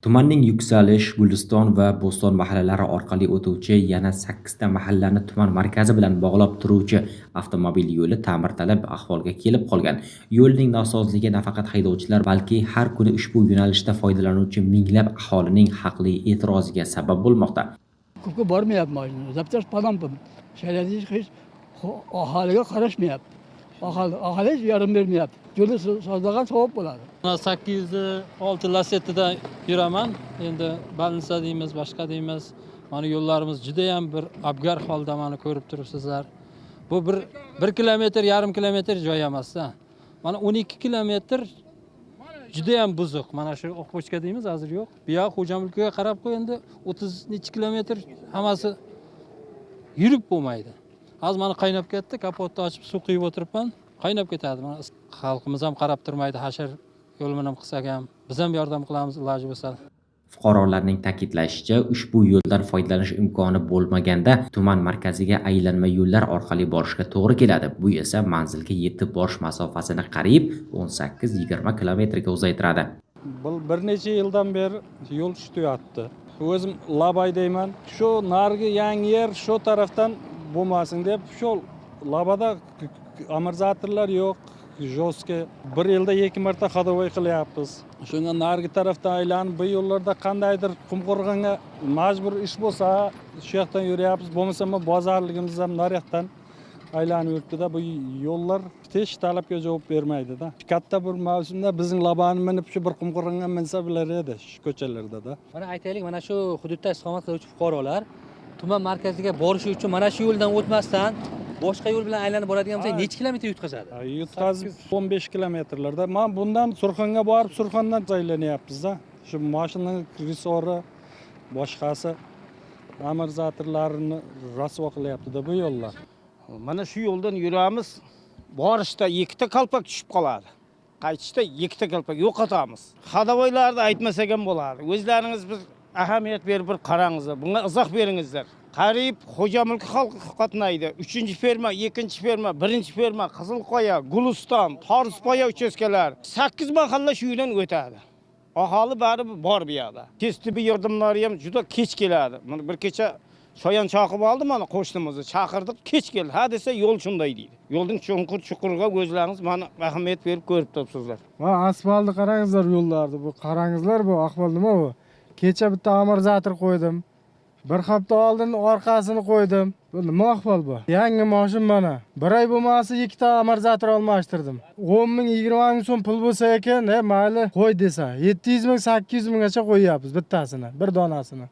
Tumanning Yuksalish, Guliston va Bo'ston mahallalari orqali o'tuvchi yana 8 ta mahallani tuman markazi bilan bog'lab turuvchi avtomobil yo'li ta'mirtalab ahvolga kelib qolgan. Yo'lning nosozligi nafaqat haydovchilar, balki har kuni ushbu yo'nalishda foydalanuvchi minglab aholining haqli e'tiroziga sabab bo'lmoqda. Ko'kka bormayapman. Zapchast palampim. Shaharda hech aholiga qarashmayapti. Aholi hech yardım bermayapti. Yo'lni sozlagan savob bo'ladi. 806 Lacetti'da yuraman. Endi Balinsa deymiz, boshqa deymiz. Mana yo'llarimiz juda ham bir abgar holda, mana ko'rib turibsizlar. Bu 1 kilometr, yarim kilometr joy emas-da. Mana 12 kilometr juda ham buzuq. Mana shu Oqpochka deymiz, hozir yo'q. Bu yoq Xo'jamulkga qarab qo'y, endi 30 necha kilometr hammasi yurib bo'lmaydi. Hozir mana qaynab ketdi, kapotni ochib suv quyib o'tiribman. Qaynab ketadi. Mana xalqimiz ham qarab turmaydi, hashar yo'lini ham qilsak ham biz ham yordam qilamiz iloji bo'lsa. Fuqarolarning ta'kidlashicha, ushbu yo'ldan foydalanish imkoni bo'lmaganda tuman markaziga aylanma yo'llar orqali borishga to'g'ri keladi. Bu esa manzilga yetib borish masofasini qariyb 18-20 kilometrga uzaytiradi. Bir necha yildan beri yo'l ishlayapti. O'zim Labaydayman. Shu narigi yangi yer shu tarafdan bo'lmasin deb shu Labada amortizatorlar yo'q. Jo'ska 1 yilda 2 marta ходовой qilyapmiz. Shunga narigi tarafdan aylanib bu yo'llarda qandaydir Qumqo'rg'onga majbur ish bo'lsa, shu yoqdan yuryapmiz. Bo'lmasa bozorligimiz ham naryoqdan aylanib yuribdi-da. Bu yo'llar hech talabga javob bermaydi-da. Katta bir mavsumda bizning Labani minib shu bir Qumqo'rg'onga minsa bilar edi shu ko'chalarda-da. Mana aytaylik, mana shu hududda istiqomat qiluvchi fuqarolar tuman markaziga borishi uchun mana shu yo'ldan o'tmasdan boshqa yo'l bilan aylanib boradigan bo'lsa, necha kilometr yutqazadi? Yutqazib 15 kilometrlarda. Men bundan Surxonga borib, Surxondan aylanyapmiz-da. Shu mashinaning resori boshqasi amortizatorlarini rasvo qilyapti-da bu yo'llar. Mana shu yo'ldan yuramiz. Borishda 2 ta qalpak tushib qoladi. Qaytishda 2 ta qalpak yo'qotamiz. Xadovoylarni aytmasak ham bo'ladi. O'zlaringiz bir ahamiyat berib bir qarangizlar. Bunga izoh beringizlar. Qarib Xo'jamulk xalqi qatnaydi. 3-ferma, 2-ferma, 1-ferma, Qizilqo'ya, Guliston, Torispoya uchastkalar 8 mahalla shu yo'ldan o'tadi. Aholi bari bor bu yerda. Tez tibbiy yordamlari ham juda kech keladi. Mana bir kecha shoyan chaqib oldi, mana qo'shnimizni chaqirdik, kech keldi. Ha desa yo'l shunday deydi. Yo'lning chuqurga o'zlaringiz mana ahamiyat berib ko'rib turibsizlar. Va asfaltni qarangizlar yo'llarni. Bu qarangizlar bu ahvol nima bu? Kecha bitta amortizator qo'ydim. Bir hafta oldin orqasini qo'ydim. Bu nima ahvol bu? Yangi mashin mana. Bir oy bo'lmasa 2 ta amortizator almashtirdim. 10 ming, 20 ming so'm pul bo'lsa ekan, mayli qo'y desa, 700 ming, 800 minggacha qo'yyapmiz bittasini, bir donasini.